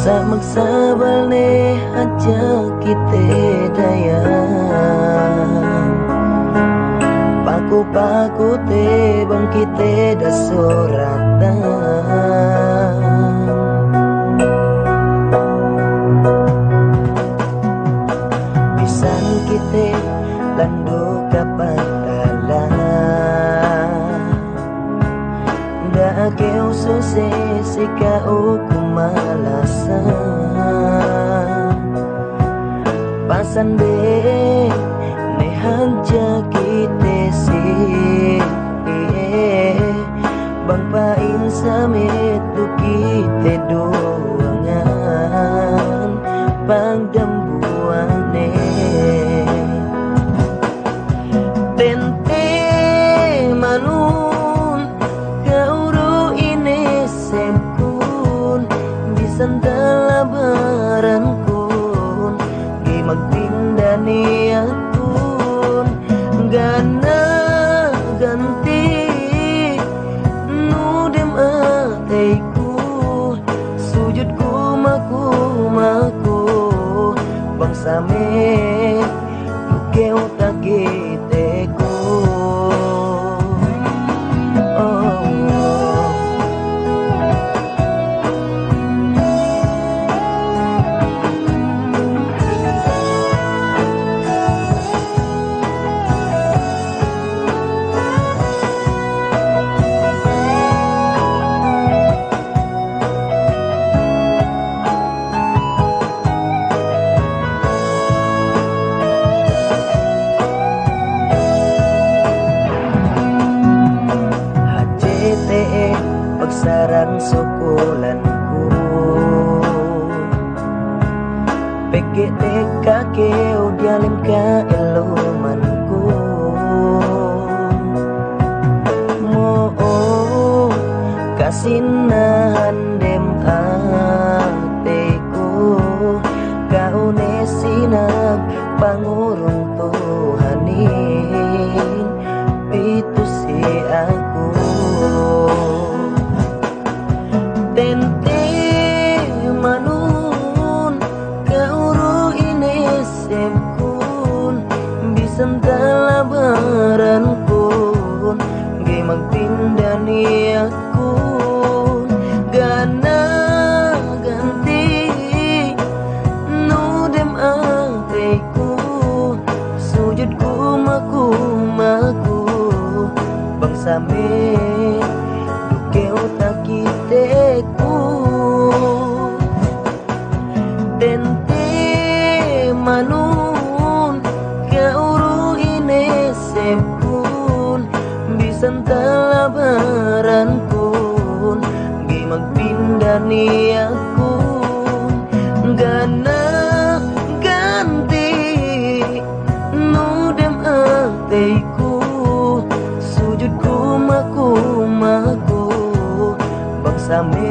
Maksa balne aja kita daya paku-paku te bang kita dah suratan pisan kita landu kapatalan dah keu sose sika uku malasan pasan be ne hanja kita si bang pain samit tu kita doangan bang dambuane tente manun kau ini sempun sandala barankun di magtindani akun gana ganti nudem ataiku sujudku maku bangsa me lukeu takiteku pagsaran sukulanku peke teka keu dialim ka elumanku mo kasinahan dem ateku kau nesinag pangurung Tuhanin itu si aku tente manun kauru ini sempun bisan talabaran pun ge magtindani akun gana ganti nudem ateku sujudku maku bangsa me dukeu takiteku tente manun kauru ini sempun bisan talabaran pun gi magpindani akun gana ganti nudem ateku sujudku maku bangsa me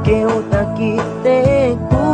keu takiteku